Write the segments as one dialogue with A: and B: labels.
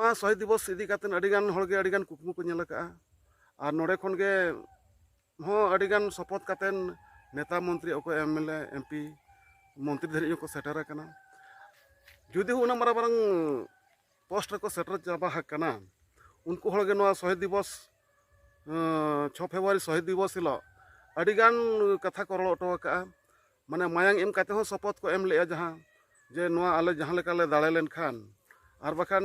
A: ᱱᱚᱣᱟ ᱥᱚᱦᱤᱫ ᱫᱤᱵᱚᱥ ᱤᱫᱤ ᱠᱟᱛᱮ ᱟᱹᱰᱤᱜᱟᱱ ᱦᱚᱲᱜᱮ ᱟᱹᱰᱤᱜᱟन ᱠᱩᱠᱢᱩ ᱠᱚ ᱧᱮᱞ ᱟᱠᱟᱜᱼᱟ ᱟᱨ ᱱᱚᱰᱮ ᱠᱷᱚᱱ ᱜᱮ ᱦᱚᱸ ᱟᱹᱰᱤᱜᱟन ᱥᱚᱯᱚᱫ ᱠᱟᱛᱮᱱ नेता मंत्री ᱚᱠᱚᱭ एमएलए एमपी मंत्री धरिᱡ को सेटर आकना जुदी उना मारा मारंग पोस्ट को सेटर चाबा हाकना उनको हळगे नवा शहीद दिवस 6 फेब्रुआरी शहीद दिवस हिलो अडिगान कथा को रळ अटो का माने मायांग एम काते हो सपोर्ट को एम लेया जहां जे नवा आले जहां लेका ले दाळे लेन खान आर बखान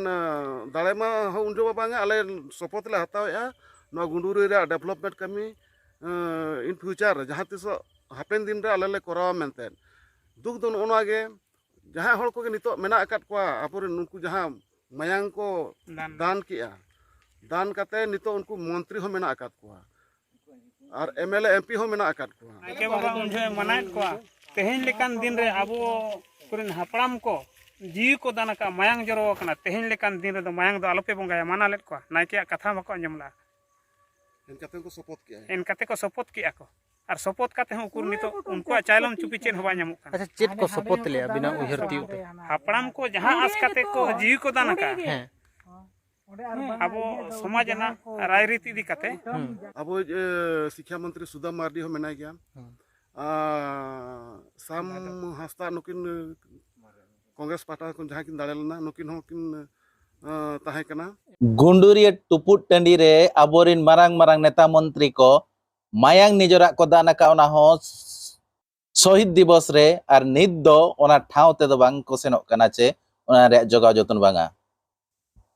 A: दाळे मा हो उनजो बांगा आले सपोर्ट ले हतावेया नवा गुंडूरी रे डेवलपमेंट कमी इन फ्यूचर जहां तिस हापेन दिन रे आले ले करावा मेनते दुख दोन ओनागे जहां हळ को नितो मेना अकात कोआ आपुरे नुकु जहां मायांग को दान किया दान काते नितो उनको मंत्री हो मेना अकात कोआ और एमएलए एमपी हो मेना अकात कोआ
B: के बाबा उनजे मनात कोआ तेहेन लेकान दिन रे आबो कुरिन हापड़ाम को जीव को दान का मायांग जरो कना तेहेन लेकान दिन रे दो मायांग दो आलोपे बंगाया माना लेत कोआ नायके कथा मको अंजमला
A: इनकाते को सपोर्ट किया
B: इनकाते को सपोर्ट किया को और सपोर्ट काते हो उकुर नितो उनको चाइलम चुपी चेन होबा न्यामु कना
C: अच्छा चेत को सपोर्ट ले बिना उहर तिउ
B: हापड़ाम को जहां आस काते को जीव को दान का अब समाज ना राजनीति दी काते
A: अब शिक्षा मंत्री सुदाम मार्डी हो मेना गया साम हस्ता नुकिन कांग्रेस पार्टी को जहां किन दाड़ेलना नुकिन हो किन ताहे कना
D: गुंडूरिया टुपुट टंडी रे अबोरिन मारांग मारांग नेता मंत्री को मायांग निजरा को दाना का ओना हो शहीद दिवस रे आर नित दो ओना ठाव ते दो बांग को सेनो कना चे ओना रे जोगाव जतन बांगा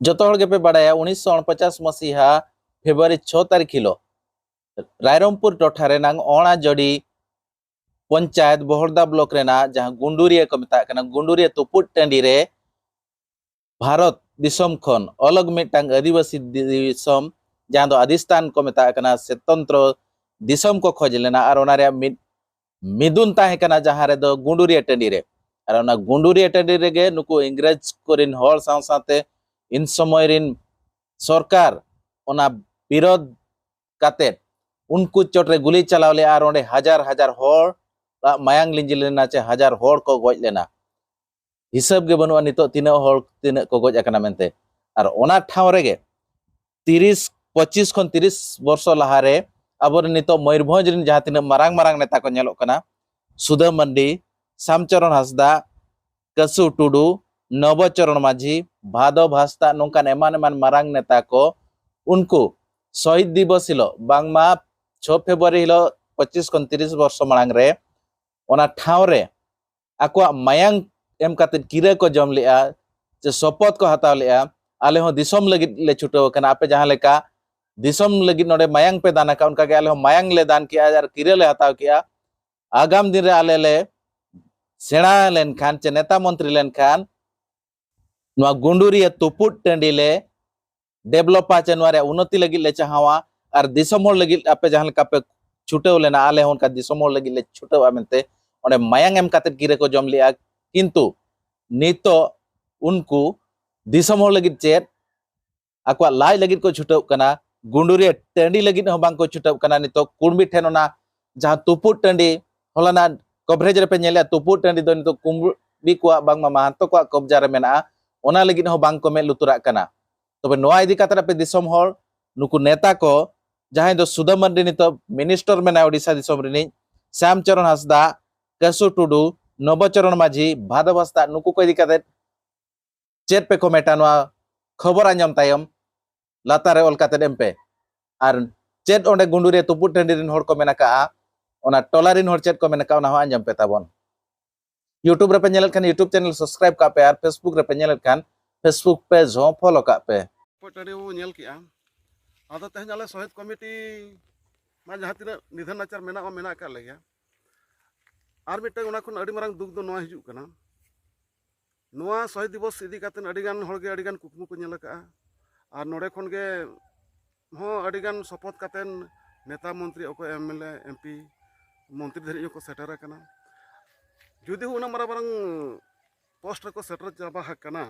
D: जतो हळ गेपे बाडाया 1949 मसीहा फेब्रुआरी 6 तारिख हिलो रायरमपुर टोठा रे नांग ओणा जड़ी पंचायत बोहरदा ब्लॉक रेना जहां गुंडूरिया को मेता कना गुंडूरिया टुपुट टंडी रे भारत दिसम खन अलग मिटांग आदिवासी दिसम जहां दो आदिस्तान को मेता कना स्वतंत्र दिसम को खोज लेना और ओना रे मिदुन ताहे कना जहां रे दो गुंडूरिया टंडी रे और ओना गुंडूरिया टंडी रे गे नुको इंग्रेज कोरिन हॉल साव साथे इन समय रिन सरकार ओना विरोध काते उनको चोट रे गुली चलाव ले और ओंडे हजार हजार होर मायांग लिंजिल लेना चे हजार होर को गoj लेना हिसाब गे बनुआ नितो तिना होर तिना को गoj आकना मेनते और ओना ठाव रेगे 25 खन 30 वर्ष लहारे अब नितो मयूरभंज रिन जहां तिना मारांग मारांग नेता को नेलो कना सुधा मंडी सामचरण हासदा कसु टुडू नवचरण माझी भादव भास्ता नोंकान एमान एमान मारांग नेता को उनको शहीद दिवस हिलो बांगमा 6 फेब्रुआरी हिलो 25 खन 30 वर्ष मांग रे ओना ठाव रे आको मायांग एम काते किरा को जम लेआ जे सपोर्ट को हताव लेआ आले हो दिसम लगित ले छुटो कना आपे जहां लेका दिसम लगित नोडे मायांग पे दाना का उनका के आले हो मायांग ले दान किया यार किरे ले हताव किया आगाम दिन रे आले ले सेना लेन खान चे नेता मंत्री लेन खान नवा गुंडूरिया टुपुट टंडी ले डेवलप आचे नवा रे उन्नति लगित ले चाहवा और दिसम होर लगित आपे जहां लेका पे छुटो लेना आले हो उनका दिसम होर लगित ले छुटो आमेनते ओने मायांग एम काते किरे को जम लिया किंतु नितो उनको दिसम होर लगित चेत आकवा लाज लगित को छुटो कना गुंडूरिया टंडी लगित हो बांग को छुटो कना नितो कुर्मी ठेनोना जहां टुपुट टंडी होलाना कवरेज रे पे नेले टुपुट टंडी दो नितो कुंबी को बांग मा महंतो को कब्जा रे मेना ओना लगित हो बांग को मे लुतुरा कना तबे नोआ इदी कातरा पे दिसम होर नुकु नेता को जहां दो सुधा मंडी नितो मिनिस्टर मेना ओडिसा दिसम रिनी श्यामचरण हासदा कसु टुडू नवचरण माझी भादव हासदा नुकु को इदी काते चेत पे को मेटानवा खबर आंजम तायम लातारे ओल काते एमपे आर चेत ओंडे गुंडूरिया टुपुट टंडी रिन होर को मेना का ओना टोला रिन होर चेत को मेना का ओना हो आंजम पे ताबन यूट्यूब रे पे नेलत खान यूट्यूब चैनल सब्सक्राइब का पे और फेसबुक रे पे नेलत खान फेसबुक पेज हो फॉलो का पे
A: पटड़ी वो नेल किया आदो तेहन आले शहीद कमिटी मा जहां तिना निधन आचार मेना का लेया आर मिटे उना खन अडी मारंग दुख दो नवा हिजु कना नवा शहीद दिवस इदी काते अडिगान हळगे अडिगान कुकमु को नेल का और नोडे खन गे हो अडिगान सपोर्ट कातेन नेता मंत्री अको एमएलए एमपी मंत्री धरिजो को सेटर आकना जुदी उना मारा मारंग पोस्ट को सेटर चाबा हाकना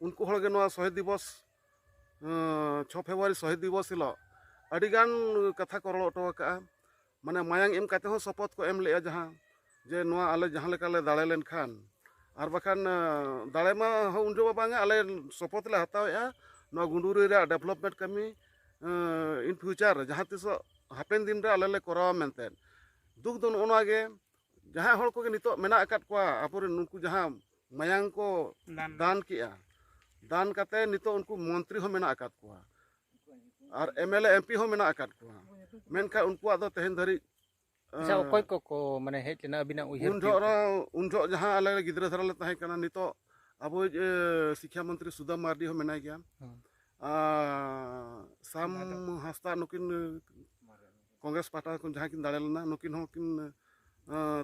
A: उनको हळगे नवा शहीद दिवस 6 फेब्रुआरी शहीद दिवस हिलो अडिगान कथा को रळ अटो का माने मायांग एम काते हो सपोर्ट को एम लेया जहां जे नवा आले जहां लेका ले दाळे लेन खान और बखान दाळे मा हो उनजो बांगा आले सपोर्ट ले हतावेया ᱱᱚᱣᱟ ᱜᱩᱸᱰᱩᱨᱤ ᱨᱮᱭᱟᱜ ᱰᱮᱵᱷᱞᱚᱯᱢᱮᱱᱴ ᱠᱟᱹᱢᱤ ᱤᱱ ᱯᱷᱤᱭᱩᱪᱟᱨ ᱨᱮ ᱡᱟᱦᱟᱸ ᱛᱤᱥᱚᱜ ᱦᱟᱯᱮᱱ ᱫᱤᱱ ᱨᱮ ᱟᱞᱮ ᱞᱮ ᱠᱚᱨᱟᱣᱟ ᱢᱮᱱᱛᱮ ᱫᱩᱠ ᱫᱚ ᱱᱚᱜᱼᱚ ᱱᱚᱣᱟ ᱜᱮ ᱡᱟᱦᱟᱸᱭ ᱦᱚᱲ ᱠᱚᱜᱮ ᱱᱤᱛᱚᱜ ᱢᱮᱱᱟᱜ ᱟᱠᱟᱫ ᱠᱚᱣᱟ ᱟᱵᱚᱨᱮᱱ ᱱᱩᱠᱩ ᱡᱟᱦᱟᱸ ᱢᱟᱭᱟᱝ ko दान किया दान kate nito unku मंत्री ho mena akat kowa ar MLA MP ho mena akat kowa menkha unkuak do tehen dhari
C: ᱟᱪᱪᱷᱟ ᱚᱠᱚᱭ ᱠᱚᱠᱚ ᱢᱟᱱᱮ ᱦᱮᱡ ᱞᱮᱱᱟ ᱟᱵᱤᱱᱟᱜ ᱩᱭᱦᱟᱹᱨ
A: उन झोक जहां आले गिद्रा धरा ले ताहे kana nito abo शिक्षा मंत्री सुदाम मार्डी हो menai gya sam hasta nukin Congress party को जहां किन दाड़े लेना nukin ho kin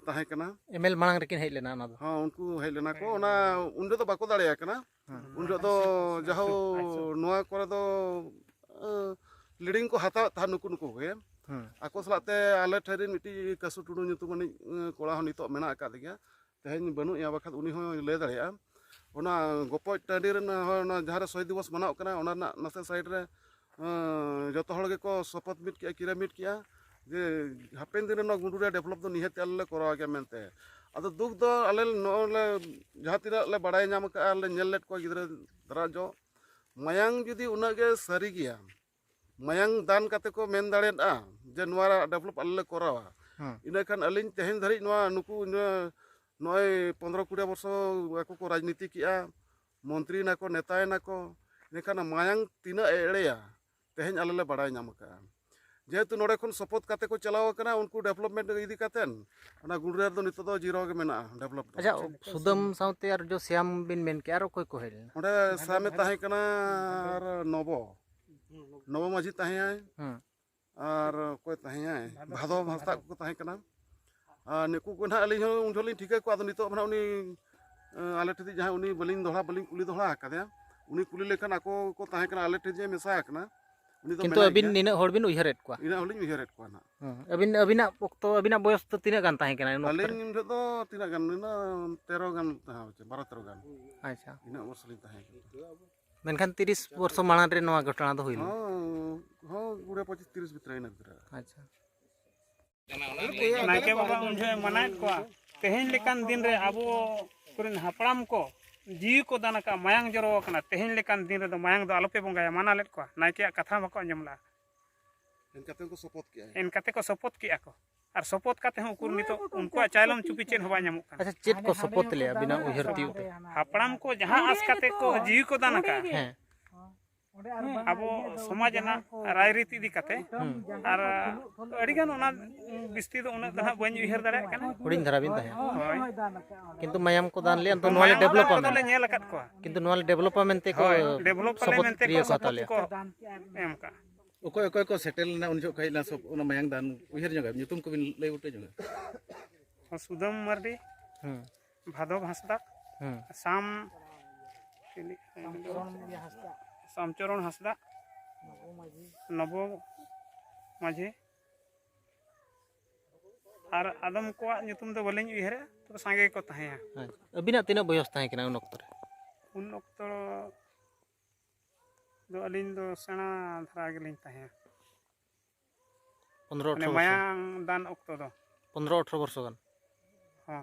A: ताहे kana
C: ML मांग रेकिन हेज लेना ना दो
A: हाँ उनको हेज लेना को ना उन दो बाको दाड़े kana उन दो जहां नोआ करे दो लीडिंग को हता था नुकु नुकु गे ako salate ale therin miti kasu tudu nyutumani kola ho nitok mena akad gya tehny banu ya bakhat uni ho le dareya ona gopoj tandi ren ona jahare soy divos manao kana ona nase side re joto hol ge ko sopot mit kia kira mit kia je hapen din no gundu re develop do nihet alle korawa gya mente ado duk do ale no le jahatira le badai nyam ka ale nyel let ko gidra dara jo mayang judi una ge sari gya mayang dan kate ko men daret je nuara develop alle korawa ina kan alin tehen dhari noa nuku noy 15-20 ବର୍ଷ ako ko rajniti kia मंत्री na ko neta na ko nekan mayang tina ereya tehen alle le badai nyam ka jehetu node khon support kate ko chalaw kana unku development idi katen ona gundurer do nito do zero ge mena develop
C: अच्छा सुदम साउते और जो श्याम बिन main के आरो कोई को hedge लेना
A: onde same tahe kana nobo माझी ताहे आए और कोई ताहे आए भादो भास्ता को ताहे कना निकु को ना अली उन झोली ठीक है को आदो नितो बना उनी आले ठेदी जहां उनी बलिंग दोहरा बलिंग कुली दोहरा आकादया उनी कुली लेखन आको को ताहे कना आले ठेदी मेसा आकना उनी तो
C: किंतु अबिन निना होड़ बिन उयहरेट को
A: इना होलिंग उयहरेट को ना
C: अबिना वक्त अबिना बयस तो तिना गान ताहे कना
A: अलिंग इन तो तिना गान ना 13 गान ताहा 12-13 गान
C: अच्छा
A: इना वर्षली ताहे
C: मेनखान 30 वर्ष माना रे नवा घटना दो होइल
A: हां 25-30 भितर इन भितर
C: अच्छा
B: नाके बाबा उनसे मनाएत को तेहेन लेकान दिन रे आबो कुरिन हापड़ाम को जीव को दान का मायांग जरो कना तेहेन लेकान दिन रे दो मायांग दो आलोपे बंगाया माना लेत को नाके कथा मको अंजमला
A: इन
B: कते को सपोर्ट किया को और सपोर्ट कते हूं कुर नितो उनको चाइलम चुपी चेन हवा ᱧᱟᱢᱚᱜ ᱠᱟᱱᱟ
C: अच्छा चेत को सपोर्ट ले अबिना उयहर तिउ
B: हापड़ाम को जहां आस कते को जीव को दान का ᱟᱵᱚ ᱥᱚᱢᱟᱡᱽ ᱨᱮᱱᱟᱜ ᱨᱟᱭᱨᱤᱛ ᱤᱫᱤ ᱠᱟᱛᱮ ᱟᱨ ᱟᱹᱰᱤᱜᱟᱱ ᱚᱱᱟ ᱵᱤᱥᱛᱤ ᱫᱚ ᱩᱱᱟᱹᱜ ᱫᱚ ᱦᱟᱸᱜ ᱵᱟᱹᱧ ᱩᱭᱦᱟᱹᱨ ᱫᱟᱲᱮᱭᱟᱜ ᱠᱟᱱᱟ
C: हुडिंग धरा बिन ताहे
B: ᱦᱳᱭ
C: किंतु मायाम को दान ले तो नोले डेवलपमेंट
B: ᱞᱮ ᱧᱮᱞ ᱟᱠᱟᱫ ᱠᱚᱣᱟ
C: किंतु नोले डेवलपमेंट ते को
B: ᱰᱮᱵᱷᱞᱚᱯ ᱟᱞᱮ ᱢᱮᱱᱛᱮ ᱠᱚ ᱥᱟᱯᱳᱨᱴ ᱠᱚ ᱮᱢ ᱠᱟᱜ
E: ᱚᱠᱚᱭ ᱠᱚ ᱥᱮᱴᱮᱞ ᱞᱮᱱᱟ ᱩᱱ ᱡᱚᱠᱷᱚᱱ ᱦᱮᱡ ᱞᱮᱱᱟ ᱚᱱᱟ ᱢᱟᱭᱟᱝ ᱫᱟᱱ ᱩᱭᱦᱟᱹᱨ ᱧᱚᱜᱟ ᱧᱩᱛᱩᱢ ᱠᱚᱵᱤᱱ ᱞᱟᱹᱭ ᱩᱴᱟᱹ ᱧᱚᱜᱟ
B: सुदम मार्डी भादव हांसदा श्यामचरण हांसदा नबो माझी और आदम को nyutum do baliñ uihara to sange ko taheya
C: अबिना तिना बयस ताहे कना उन वक्त रे
B: उन octo do alin do sena dhara gelin taheya
C: 15-18
B: mayang dan octo do
C: 15-18 वर्ष गान
B: हां